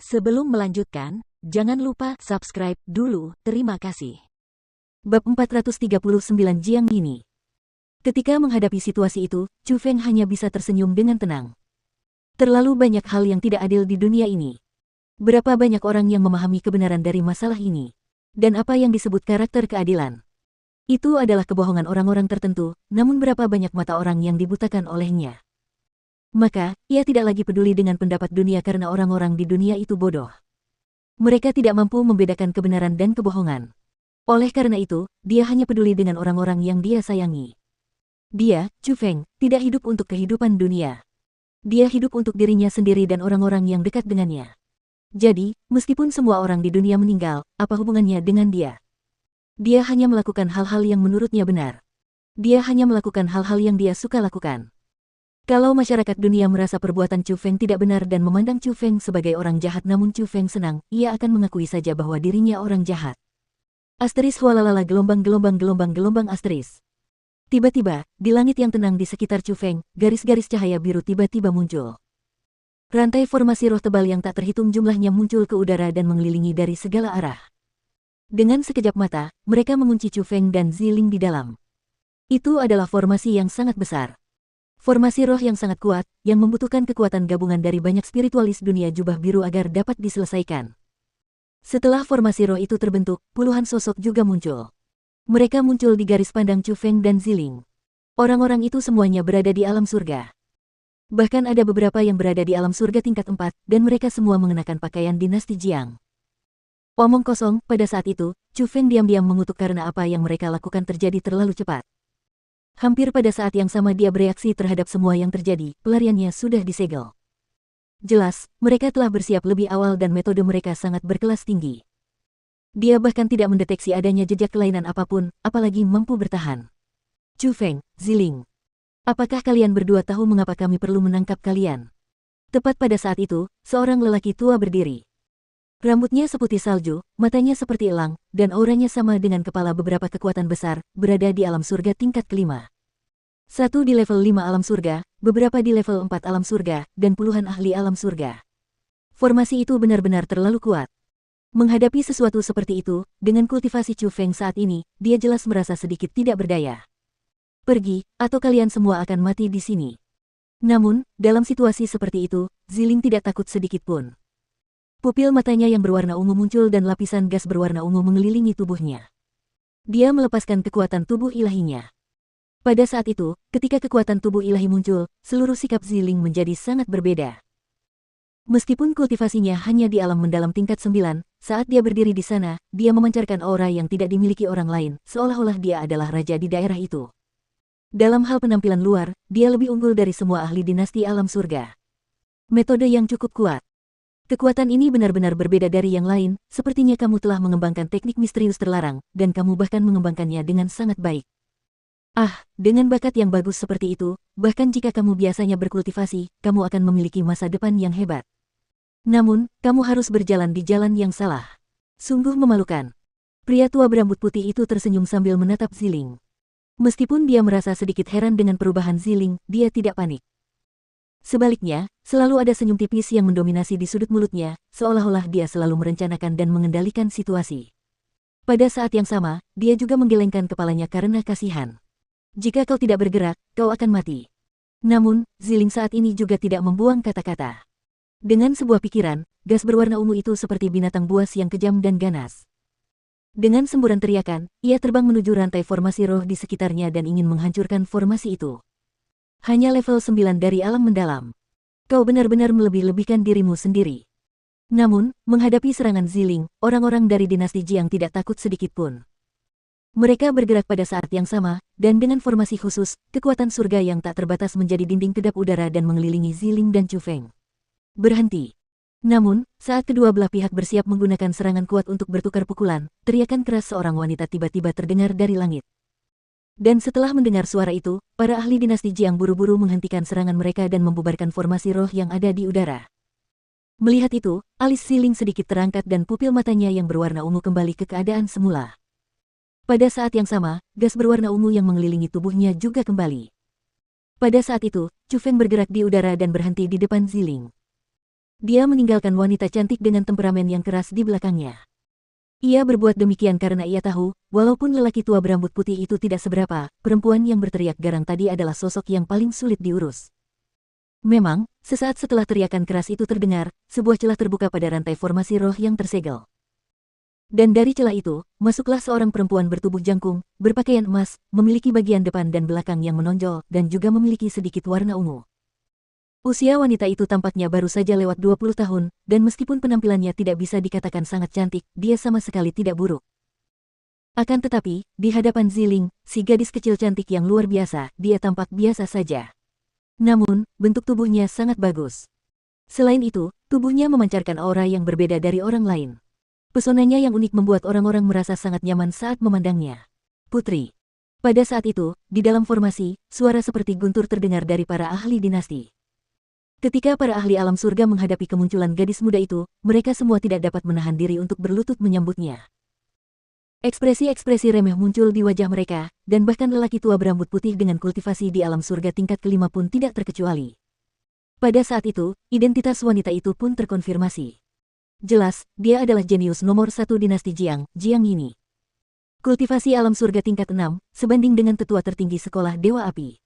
Sebelum melanjutkan, jangan lupa subscribe dulu, terima kasih. Bab 439 Jiang Yini. Ketika menghadapi situasi itu, Chu Feng hanya bisa tersenyum dengan tenang. Terlalu banyak hal yang tidak adil di dunia ini. Berapa banyak orang yang memahami kebenaran dari masalah ini? Dan apa yang disebut karakter keadilan? Itu adalah kebohongan orang-orang tertentu, namun berapa banyak mata orang yang dibutakan olehnya. Maka, ia tidak lagi peduli dengan pendapat dunia karena orang-orang di dunia itu bodoh. Mereka tidak mampu membedakan kebenaran dan kebohongan. Oleh karena itu, dia hanya peduli dengan orang-orang yang dia sayangi. Dia, Chu Feng, tidak hidup untuk kehidupan dunia. Dia hidup untuk dirinya sendiri dan orang-orang yang dekat dengannya. Jadi, meskipun semua orang di dunia meninggal, apa hubungannya dengan dia? Dia hanya melakukan hal-hal yang menurutnya benar. Dia hanya melakukan hal-hal yang dia suka lakukan. Kalau masyarakat dunia merasa perbuatan Chu Feng tidak benar dan memandang Chu Feng sebagai orang jahat namun Chu Feng senang, ia akan mengakui saja bahwa dirinya orang jahat. Asteris walalala gelombang asteris. Tiba-tiba, di langit yang tenang di sekitar Chu Feng, garis-garis cahaya biru tiba-tiba muncul. Rantai formasi roh tebal yang tak terhitung jumlahnya muncul ke udara dan mengelilingi dari segala arah. Dengan sekejap mata, mereka mengunci Chu Feng dan Ziling di dalam. Itu adalah formasi yang sangat besar. Formasi roh yang sangat kuat, yang membutuhkan kekuatan gabungan dari banyak spiritualis dunia jubah biru agar dapat diselesaikan. Setelah formasi roh itu terbentuk, puluhan sosok juga muncul. Mereka muncul di garis pandang Chu Feng dan Ziling. Orang-orang itu semuanya berada di alam surga. Bahkan ada beberapa yang berada di alam surga tingkat 4, dan mereka semua mengenakan pakaian dinasti Jiang. Omong kosong, pada saat itu, Chu Feng diam-diam mengutuk karena apa yang mereka lakukan terjadi terlalu cepat. Hampir pada saat yang sama dia bereaksi terhadap semua yang terjadi, pelariannya sudah disegel. Jelas, mereka telah bersiap lebih awal dan metode mereka sangat berkelas tinggi. Dia bahkan tidak mendeteksi adanya jejak kelainan apapun, apalagi mampu bertahan. Chu Feng, Ziling. Apakah kalian berdua tahu mengapa kami perlu menangkap kalian? Tepat pada saat itu, seorang lelaki tua berdiri. Rambutnya seputih salju, matanya seperti elang, dan auranya sama dengan kepala beberapa kekuatan besar, berada di alam surga tingkat kelima. Satu di level 5 alam surga, beberapa di level 4 alam surga, dan puluhan ahli alam surga. Formasi itu benar-benar terlalu kuat. Menghadapi sesuatu seperti itu, dengan kultivasi Chu Feng saat ini, dia jelas merasa sedikit tidak berdaya. Pergi, atau kalian semua akan mati di sini. Namun, dalam situasi seperti itu, Ziling tidak takut sedikit pun. Pupil matanya yang berwarna ungu muncul dan lapisan gas berwarna ungu mengelilingi tubuhnya. Dia melepaskan kekuatan tubuh ilahinya. Pada saat itu, ketika kekuatan tubuh ilahi muncul, seluruh sikap Ziling menjadi sangat berbeda. Meskipun kultivasinya hanya di alam mendalam tingkat 9, saat dia berdiri di sana, dia memancarkan aura yang tidak dimiliki orang lain, seolah-olah dia adalah raja di daerah itu. Dalam hal penampilan luar, dia lebih unggul dari semua ahli dinasti alam surga. Metode yang cukup kuat. Kekuatan ini benar-benar berbeda dari yang lain, sepertinya kamu telah mengembangkan teknik misterius terlarang, dan kamu bahkan mengembangkannya dengan sangat baik. Ah, dengan bakat yang bagus seperti itu, bahkan jika kamu biasanya berkultivasi, kamu akan memiliki masa depan yang hebat. Namun, kamu harus berjalan di jalan yang salah. Sungguh memalukan. Pria tua berambut putih itu tersenyum sambil menatap Ziling. Meskipun dia merasa sedikit heran dengan perubahan Ziling, dia tidak panik. Sebaliknya, selalu ada senyum tipis yang mendominasi di sudut mulutnya, seolah-olah dia selalu merencanakan dan mengendalikan situasi. Pada saat yang sama, dia juga menggelengkan kepalanya karena kasihan. Jika kau tidak bergerak, kau akan mati. Namun, Ziling saat ini juga tidak membuang kata-kata. Dengan sebuah pikiran, gas berwarna ungu itu seperti binatang buas yang kejam dan ganas. Dengan semburan teriakan, ia terbang menuju rantai formasi roh di sekitarnya dan ingin menghancurkan formasi itu. Hanya level 9 dari alam mendalam. Kau benar-benar melebih-lebihkan dirimu sendiri. Namun, menghadapi serangan Ziling, orang-orang dari dinasti Jiang tidak takut sedikit pun. Mereka bergerak pada saat yang sama, dan dengan formasi khusus, kekuatan surga yang tak terbatas menjadi dinding kedap udara dan mengelilingi Ziling dan Chu Feng. Berhenti. Namun, saat kedua belah pihak bersiap menggunakan serangan kuat untuk bertukar pukulan, teriakan keras seorang wanita tiba-tiba terdengar dari langit. Dan setelah mendengar suara itu, para ahli dinasti Jiang buru-buru menghentikan serangan mereka dan membubarkan formasi roh yang ada di udara. Melihat itu, alis Ziling sedikit terangkat dan pupil matanya yang berwarna ungu kembali ke keadaan semula. Pada saat yang sama, gas berwarna ungu yang mengelilingi tubuhnya juga kembali. Pada saat itu, Chu Feng bergerak di udara dan berhenti di depan Ziling. Dia meninggalkan wanita cantik dengan temperamen yang keras di belakangnya. Ia berbuat demikian karena ia tahu, walaupun lelaki tua berambut putih itu tidak seberapa, perempuan yang berteriak garang tadi adalah sosok yang paling sulit diurus. Memang, sesaat setelah teriakan keras itu terdengar, sebuah celah terbuka pada rantai formasi roh yang tersegel. Dan dari celah itu, masuklah seorang perempuan bertubuh jangkung, berpakaian emas, memiliki bagian depan dan belakang yang menonjol, dan juga memiliki sedikit warna ungu. Usia wanita itu tampaknya baru saja lewat 20 tahun, dan meskipun penampilannya tidak bisa dikatakan sangat cantik, dia sama sekali tidak buruk. Akan tetapi, di hadapan Ziling, si gadis kecil cantik yang luar biasa, dia tampak biasa saja. Namun, bentuk tubuhnya sangat bagus. Selain itu, tubuhnya memancarkan aura yang berbeda dari orang lain. Pesonanya yang unik membuat orang-orang merasa sangat nyaman saat memandangnya. Putri. Pada saat itu, di dalam formasi, suara seperti guntur terdengar dari para ahli dinasti. Ketika para ahli alam surga menghadapi kemunculan gadis muda itu, mereka semua tidak dapat menahan diri untuk berlutut menyambutnya. Ekspresi-ekspresi remeh muncul di wajah mereka, dan bahkan lelaki tua berambut putih dengan kultivasi di alam surga tingkat kelima pun tidak terkecuali. Pada saat itu, identitas wanita itu pun terkonfirmasi. Jelas, dia adalah jenius nomor 1 dinasti Jiang, Jiang Yini. Kultivasi alam surga tingkat 6, sebanding dengan tetua tertinggi sekolah Dewa Api.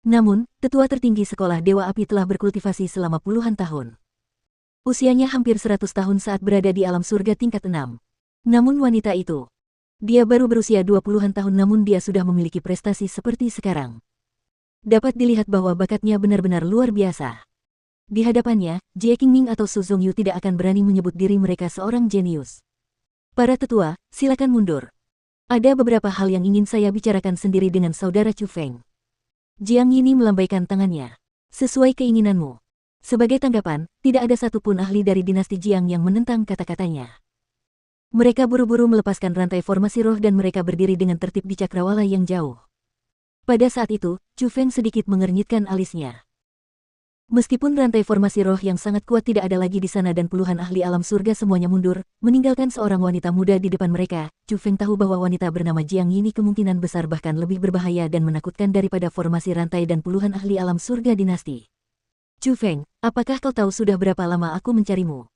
Namun, tetua tertinggi sekolah Dewa Api telah berkultivasi selama puluhan tahun. Usianya hampir 100 tahun saat berada di alam surga tingkat 6. Namun wanita itu, dia baru berusia 20-an tahun namun dia sudah memiliki prestasi seperti sekarang. Dapat dilihat bahwa bakatnya benar-benar luar biasa. Di hadapannya, Jie Qingming atau Su Zhongyu tidak akan berani menyebut diri mereka seorang jenius. Para tetua, silakan mundur. Ada beberapa hal yang ingin saya bicarakan sendiri dengan saudara Chu Feng. Jiang Yini melambaikan tangannya. Sesuai keinginanmu. Sebagai tanggapan, tidak ada satupun ahli dari dinasti Jiang yang menentang kata-katanya. Mereka buru-buru melepaskan rantai formasi roh dan mereka berdiri dengan tertib di cakrawala yang jauh. Pada saat itu, Chu Feng sedikit mengernyitkan alisnya. Meskipun rantai formasi roh yang sangat kuat tidak ada lagi di sana dan puluhan ahli alam surga semuanya mundur, meninggalkan seorang wanita muda di depan mereka, Chu Feng tahu bahwa wanita bernama Jiang Yini kemungkinan besar bahkan lebih berbahaya dan menakutkan daripada formasi rantai dan puluhan ahli alam surga dinasti. Chu Feng, apakah kau tahu sudah berapa lama aku mencarimu?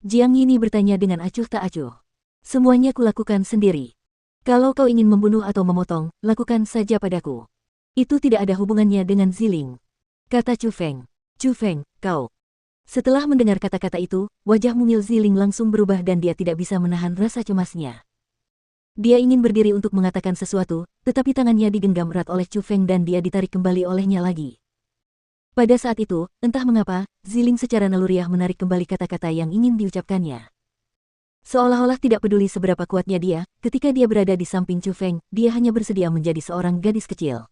Jiang Yini bertanya dengan acuh tak acuh. Semuanya kulakukan sendiri. Kalau kau ingin membunuh atau memotong, lakukan saja padaku. Itu tidak ada hubungannya dengan Ziling. Kata Chu Feng. Chu Feng, kau. Setelah mendengar kata-kata itu, wajah mungil Ziling langsung berubah dan dia tidak bisa menahan rasa cemasnya. Dia ingin berdiri untuk mengatakan sesuatu, tetapi tangannya digenggam erat oleh Chu Feng dan dia ditarik kembali olehnya lagi. Pada saat itu, entah mengapa, Ziling secara naluriah menarik kembali kata-kata yang ingin diucapkannya. Seolah-olah tidak peduli seberapa kuatnya dia, ketika dia berada di samping Chu Feng, dia hanya bersedia menjadi seorang gadis kecil.